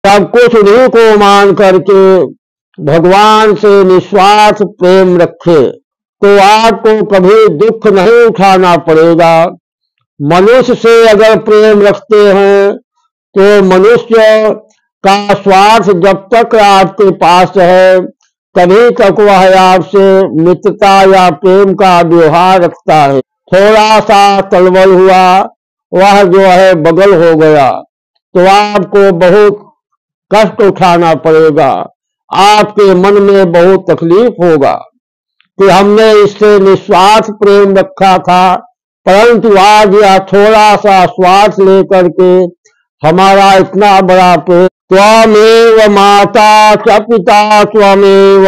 सब कुछ उन्हीं को मान करके भगवान से निस्वार्थ प्रेम रखे तो आपको कभी दुख नहीं उठाना पड़ेगा। मनुष्य से अगर प्रेम रखते हैं तो मनुष्य का स्वार्थ जब तक आपके पास है तभी तक वह आपसे मित्रता या प्रेम का व्यवहार रखता है। थोड़ा सा तलबल हुआ, वह जो है बगल हो गया तो आपको बहुत कष्ट उठाना पड़ेगा, आपके मन में बहुत तकलीफ होगा कि हमने इससे निस्वार्थ प्रेम रखा था, परंतु आज यह थोड़ा सा स्वार्थ लेकर के हमारा इतना बड़ा प्रेम। त्वमेव माता च पिता त्वमेव,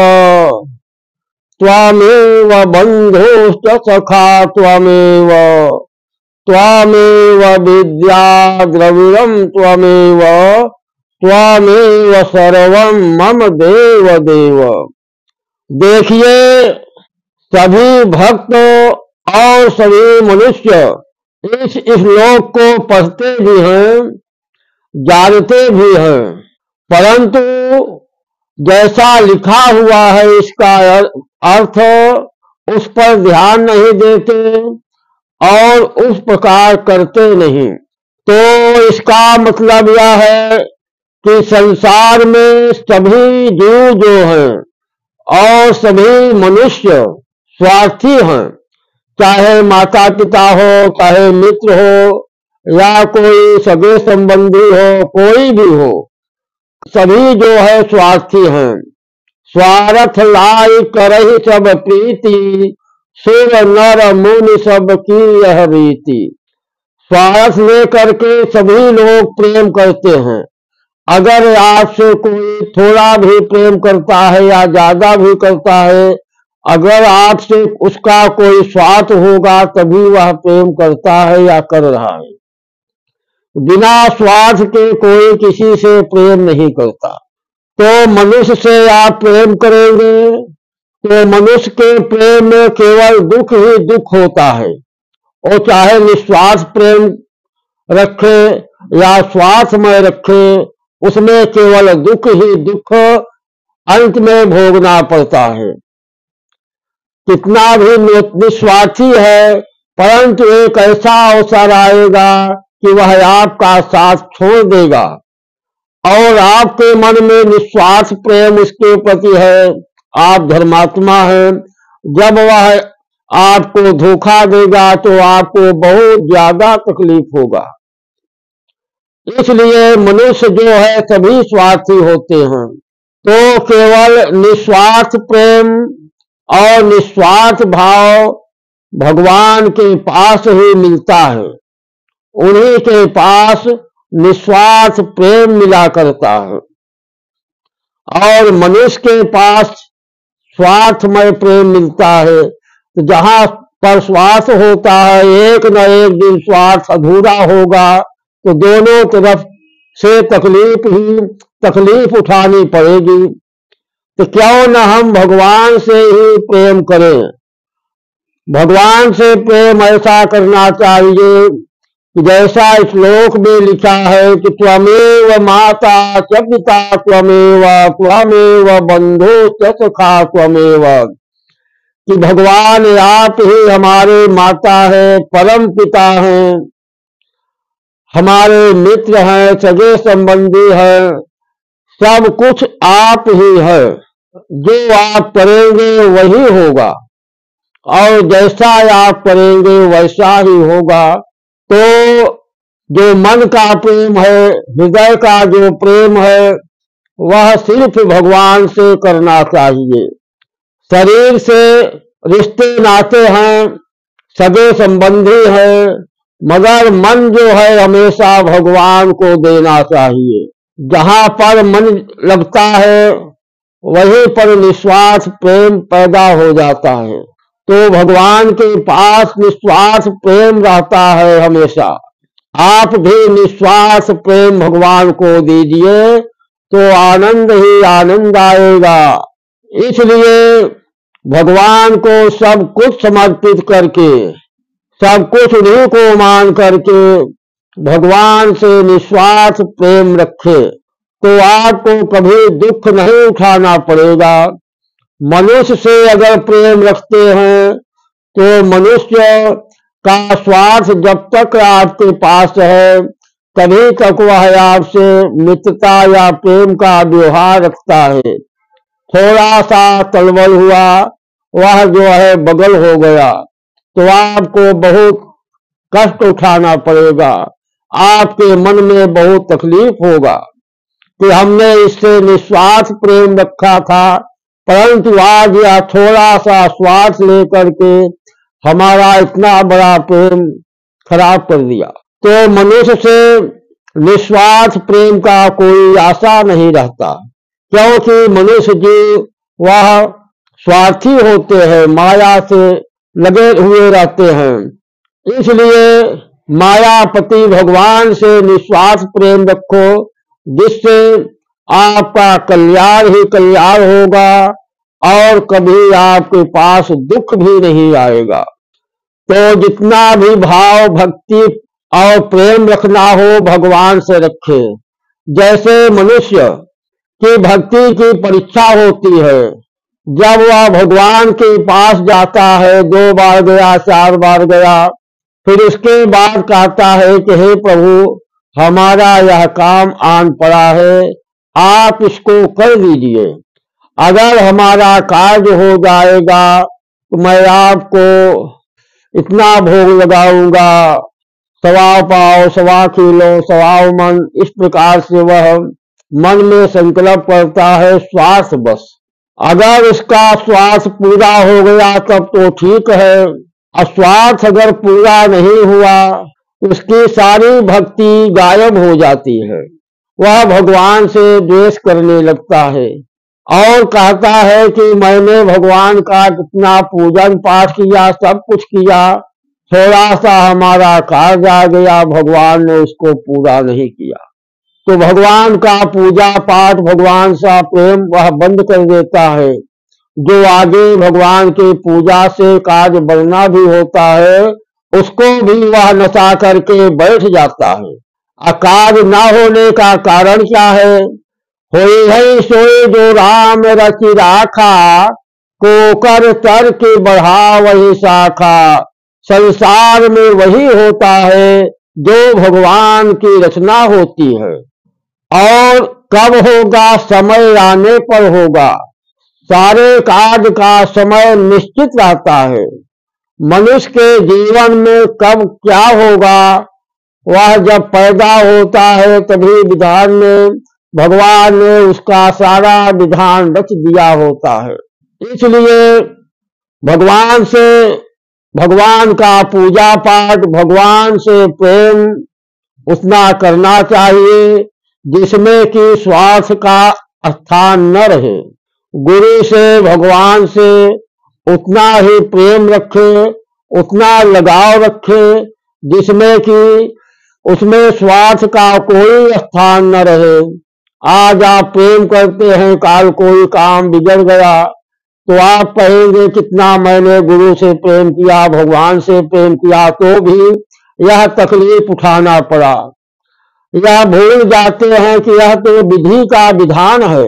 त्वमेव बंधुश्च सखा त्वमेव, त्वमेव विद्या द्रविणं त्वमेव, त्वमेव सर्वं मम देव देव। देखिए, सभी भक्त और सभी मनुष्य इस श्लोक को पढ़ते भी हैं, जानते भी हैं, परंतु जैसा लिखा हुआ है इसका अर्थ उस पर ध्यान नहीं देते और उस प्रकार करते नहीं। तो इसका मतलब यह है कि संसार में सभी जीव जो हैं और सभी मनुष्य स्वार्थी हैं, चाहे माता पिता हो, चाहे मित्र हो या कोई सगे संबंधी हो, कोई भी हो, सभी जो है स्वार्थी हैं। स्वार्थ लाई करहि सब प्रीति, सुर नर मुनि सब की यह रीति। स्वार्थ लेकर के सभी लोग प्रेम करते हैं। अगर आपसे कोई थोड़ा भी प्रेम करता है या ज्यादा भी करता है, अगर आपसे उसका कोई स्वार्थ होगा तभी वह प्रेम करता है या कर रहा है। बिना स्वार्थ के कोई किसी से प्रेम नहीं करता। तो मनुष्य से आप प्रेम करेंगे तो मनुष्य के प्रेम में केवल दुख ही दुख होता है। और चाहे निस्वार्थ प्रेम रखे या स्वार्थमय रखे, उसमें केवल दुख ही दुख अंत में भोगना पड़ता है। कितना भी निस्वार्थी है, परंतु एक ऐसा अवसर आएगा कि वह आपका साथ छोड़ देगा और आपके मन में निस्वार्थ प्रेम उसके प्रति है, आप धर्मात्मा हैं। जब वह आपको धोखा देगा तो आपको बहुत ज्यादा तकलीफ होगा। इसलिए मनुष्य जो है सभी स्वार्थी होते हैं। तो केवल निस्वार्थ प्रेम और निस्वार्थ भाव भगवान के पास ही मिलता है। उन्हीं के पास निस्वार्थ प्रेम मिला करता है और मनुष्य के पास स्वार्थमय प्रेम मिलता है। तो जहां पर स्वार्थ होता है, एक न एक दिन स्वार्थ अधूरा होगा तो दोनों तरफ से तकलीफ उठानी पड़ेगी। तो क्यों न हम भगवान से ही प्रेम करें। भगवान से प्रेम ऐसा करना चाहिए जैसा श्लोक में लिखा है कि त्वमेव माता च पिता त्वमेव, त्वमेव बंधु च सखा त्वमेव। कि भगवान आप ही हमारे माता है, परम पिता हैं, हमारे मित्र हैं, सगे संबंधी हैं, सब कुछ आप ही है। जो आप करेंगे वही होगा और जैसा आप करेंगे वैसा ही होगा। तो जो मन का प्रेम है, हृदय का जो प्रेम है, वह सिर्फ भगवान से करना चाहिए। शरीर से रिश्ते नाते हैं, सगे संबंधी हैं, मगर मन जो है हमेशा भगवान को देना चाहिए। जहां पर मन लगता है वहीं पर निस्वार्थ प्रेम पैदा हो जाता है। तो भगवान के पास निस्वार्थ प्रेम रहता है हमेशा। आप भी निस्वार्थ प्रेम भगवान को दीजिए तो आनंद ही आनंद आएगा। इसलिए भगवान को सब कुछ समर्पित करके, सब कुछ उन्हीं को मान करके भगवान से निस्वार्थ प्रेम रखे तो आपको कभी दुख नहीं उठाना पड़ेगा। मनुष्य से अगर प्रेम रखते हैं तो मनुष्य का स्वार्थ जब तक आपके पास है तभी तक वह आपसे मित्रता या प्रेम का व्यवहार रखता है। थोड़ा सा तलबल हुआ, वह जो है बगल हो गया, तो आपको बहुत कष्ट उठाना पड़ेगा, आपके मन में बहुत तकलीफ होगा कि हमने इससे निस्वार्थ प्रेम रखा था, परंतु आज यह थोड़ा सा स्वार्थ लेकर के हमारा इतना बड़ा प्रेम खराब कर दिया। तो मनुष्य से निस्वार्थ प्रेम का कोई आशा नहीं रहता, क्योंकि मनुष्य जी वह स्वार्थी होते हैं, माया से लगे हुए रहते हैं। इसलिए मायापति भगवान से निस्वार्थ प्रेम रखो, जिससे आपका कल्याण ही कल्याण होगा और कभी आपके पास दुख भी नहीं आएगा। तो जितना भी भाव भक्ति और प्रेम रखना हो भगवान से रखे। जैसे मनुष्य की भक्ति की परीक्षा होती है, जब वह भगवान के पास जाता है, 2 बार गया, 4 बार गया, फिर उसके बाद कहता है कि हे प्रभु, हमारा यह काम आन पड़ा है, आप इसको कर दीजिए। अगर हमारा कार्य हो जाएगा तो मैं आपको इतना भोग लगाऊंगा, 1.25 पाव, 1.25 किलो, 1.25 मन, इस प्रकार से वह मन में संकल्प करता है स्वार्थ बस। अगर उसका स्वार्थ पूरा हो गया तब तो ठीक है, अस्वार्थ अगर पूरा नहीं हुआ उसकी सारी भक्ति गायब हो जाती है, वह भगवान से द्वेष करने लगता है और कहता है कि मैंने भगवान का कितना पूजन पाठ किया, सब कुछ किया, थोड़ा सा हमारा कार्य आ गया, भगवान ने उसको पूरा नहीं किया। तो भगवान का पूजा पाठ, भगवान सा प्रेम वह बंद कर देता है। जो आगे भगवान के पूजा से कार्य बढ़ना भी होता है उसको भी वह नशा करके बैठ जाता है। कार्य न होने का कारण क्या है? होई है सोई जो राम रचि राखा, को कर तर के बढ़ा वही शाखा। संसार में वही होता है जो भगवान की रचना होती है, और कब होगा? समय आने पर होगा। सारे कार्य का समय निश्चित रहता है। मनुष्य के जीवन में कब क्या होगा, वह जब पैदा होता है तभी विधान में भगवान ने उसका सारा विधान रच दिया होता है। इसलिए भगवान से, भगवान का पूजा पाठ, भगवान से प्रेम उतना करना चाहिए जिसमें कि स्वार्थ का स्थान न रहे। गुरु से, भगवान से उतना ही प्रेम रखे, उतना लगाव रखे जिसमें कि उसमें स्वार्थ का कोई स्थान न रहे। आज आप प्रेम करते हैं, काल कोई काम बिगड़ गया तो आप कहेंगे कितना मैंने गुरु से प्रेम किया, भगवान से प्रेम किया, तो भी यह तकलीफ उठाना पड़ा। यह भूल जाते हैं कि यह तो विधि का विधान है,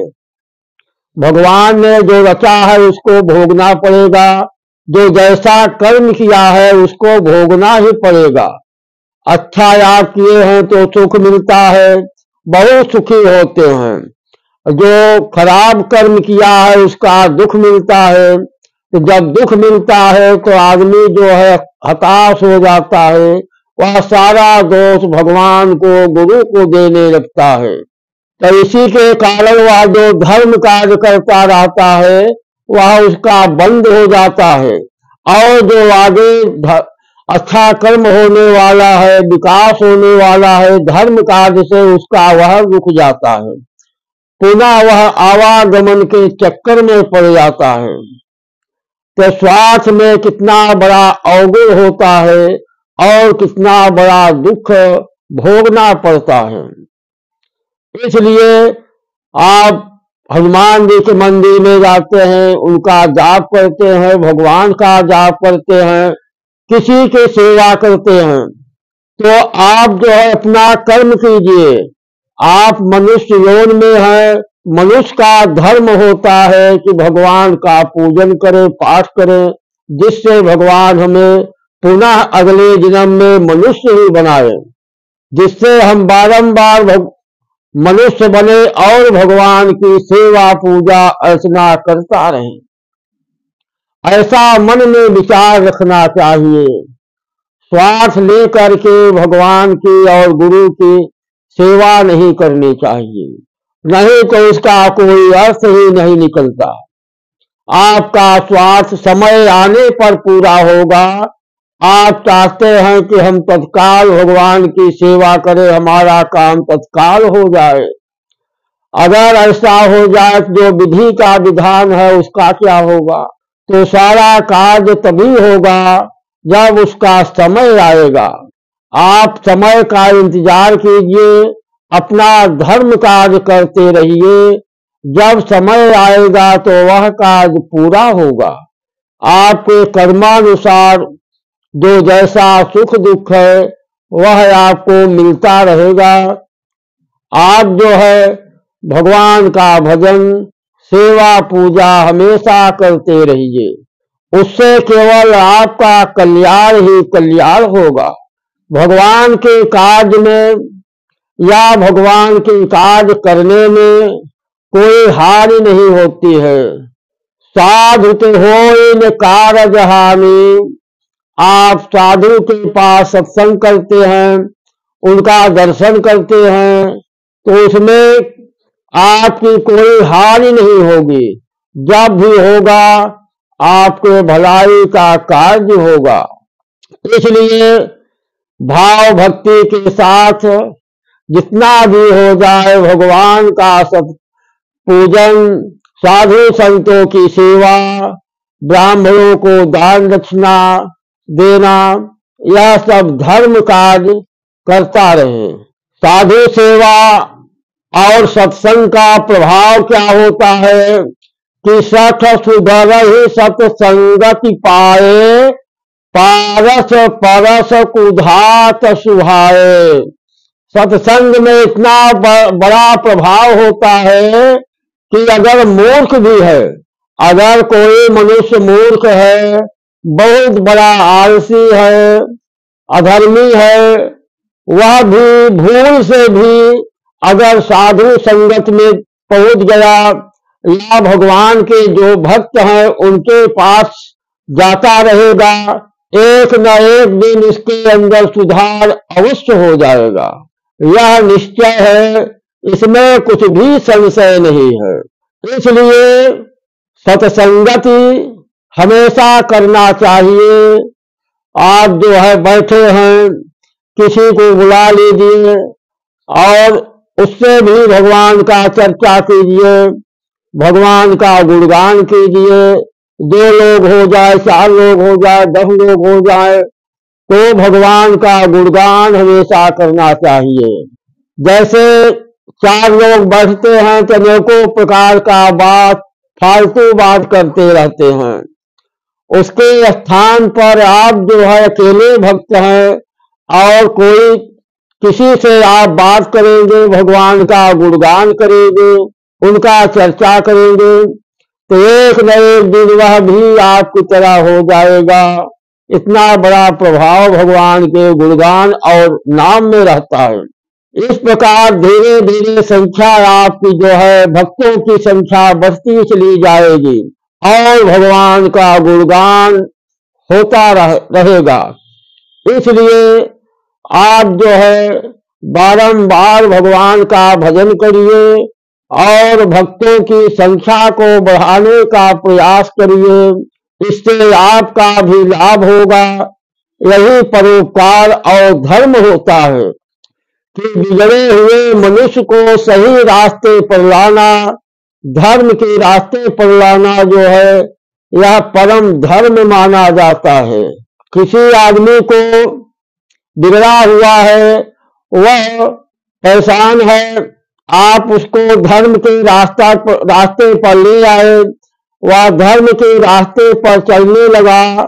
भगवान ने जो रचा है उसको भोगना पड़ेगा, जो जैसा कर्म किया है उसको भोगना ही पड़ेगा। अच्छा आप किए हैं तो सुख मिलता है, बहुत सुखी होते हैं। जो खराब कर्म किया है उसका दुख मिलता है, तो जब दुख मिलता है तो आदमी जो है हताश हो जाता है, वह सारा दोष भगवान को, गुरु को देने लगता है। तो इसी के कारण वह जो धर्म कार्य करता रहता है वह उसका बंद हो जाता है, और जो आगे अच्छा कर्म होने वाला है, विकास होने वाला है धर्म कार्य से, उसका वह रुक जाता है, पुनः वह आवागमन के चक्कर में पड़ जाता है। तो स्वार्थ में कितना बड़ा अवगुण होता है और कितना बड़ा दुख भोगना पड़ता है। इसलिए आप हनुमान जी के मंदिर में जाते हैं, उनका जाप करते हैं, भगवान का जाप करते हैं, किसी की सेवा करते हैं, तो आप जो है अपना कर्म कीजिए, आप मनुष्य योनि में हैं। मनुष्य का धर्म होता है कि भगवान का पूजन करें, पाठ करें, जिससे भगवान हमें पुनः अगले जन्म में मनुष्य ही बनाए, जिससे हम बारंबार मनुष्य बने और भगवान की सेवा पूजा अर्चना करता रहें। ऐसा मन में विचार रखना चाहिए। स्वार्थ लेकर के भगवान की और गुरु की सेवा नहीं करनी चाहिए, नहीं तो इसका कोई अर्थ ही नहीं निकलता। आपका स्वार्थ समय आने पर पूरा होगा। आप चाहते हैं कि हम तत्काल भगवान की सेवा करें, हमारा काम तत्काल हो जाए। अगर ऐसा हो जाए जो विधि का विधान है उसका क्या होगा? तो सारा कार्य तभी होगा जब उसका समय आएगा। आप समय का इंतजार कीजिए, अपना धर्म कार्य करते रहिए। जब समय आएगा तो वह कार्य पूरा होगा। आपके कर्मानुसार जो जैसा सुख दुख है वह आपको मिलता रहेगा। आप जो है भगवान का भजन, सेवा पूजा हमेशा करते रहिए। उससे केवल आपका कल्याण ही कल्याण होगा। भगवान के कार्य में या भगवान के कार्य करने में कोई हानि नहीं होती है। साधु तो होई न कारज हानि। आप साधु के पास सत्संग करते हैं, उनका दर्शन करते हैं, तो उसमें आपकी कोई हानि नहीं होगी। जब भी होगा आपके भलाई का कार्य होगा। इसलिए भाव भक्ति के साथ जितना भी हो जाए भगवान का सब पूजन, साधु संतों की सेवा, ब्राह्मणों को दान दक्षिणा देना, यह सब धर्म कार्य करता रहे। साधु सेवा और सत्संग का प्रभाव क्या होता है कि सठ सुधर ही सत्संगति पाए, पारस परस कुधात सुहाए। सत्संग में इतना बड़ा प्रभाव होता है कि अगर मूर्ख भी है, अगर कोई मनुष्य मूर्ख है, बहुत बड़ा आलसी है, अधर्मी है, वह भी भूल से भी अगर साधु संगत में पहुंच गया या भगवान के जो भक्त हैं उनके पास जाता रहेगा, एक न एक दिन इसके अंदर सुधार अवश्य हो जाएगा। यह निश्चय है, इसमें कुछ भी संशय नहीं है। इसलिए सत्संगति हमेशा करना चाहिए। आप जो है बैठे हैं, किसी को बुला लीजिए और उससे भी भगवान का चर्चा कीजिए, भगवान का गुणगान कीजिए। 2 लोग हो जाए, 4 लोग हो जाए, 10 लोग हो जाए, तो भगवान का गुणगान हमेशा करना चाहिए। जैसे 4 लोग बैठते हैं तो अनेकों प्रकार का बात, फालतू बात करते रहते हैं। उसके स्थान पर आप जो है अकेले भक्त हैं और कोई किसी से आप बात करेंगे, भगवान का गुणगान करेंगे, उनका चर्चा करेंगे, तो एक न एक दिन वह भी आपकी तरह हो जाएगा। इतना बड़ा प्रभाव भगवान के गुणगान और नाम में रहता है। इस प्रकार धीरे धीरे संख्या आपकी जो है भक्तों की संख्या बढ़ती चली जाएगी और भगवान का गुणगान होता रहेगा। इसलिए आप जो है बारंबार भगवान का भजन करिए और भक्तों की संख्या को बढ़ाने का प्रयास करिए। इससे आपका भी लाभ होगा। यही परोपकार और धर्म होता है कि बिगड़े हुए मनुष्य को सही रास्ते पर लाना, धर्म के रास्ते पर लाना जो है यह परम धर्म माना जाता है। किसी आदमी को बिगड़ा हुआ है, वह परेशान है, आप उसको धर्म के रास्ते पर ले आए, वह धर्म के रास्ते पर चलने लगा,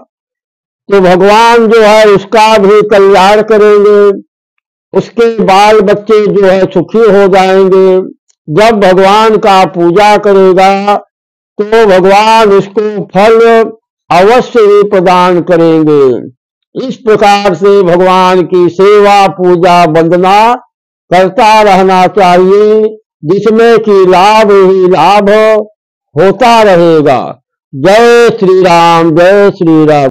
तो भगवान जो है उसका भी कल्याण करेंगे। उसके बाल बच्चे जो है सुखी हो जाएंगे। जब भगवान का पूजा करेगा तो भगवान उसको फल अवश्य ही प्रदान करेंगे। इस प्रकार से भगवान की सेवा पूजा वंदना करता रहना चाहिए, जिसमें कि लाभ ही लाभ होता रहेगा। जय श्री राम, जय श्री राम।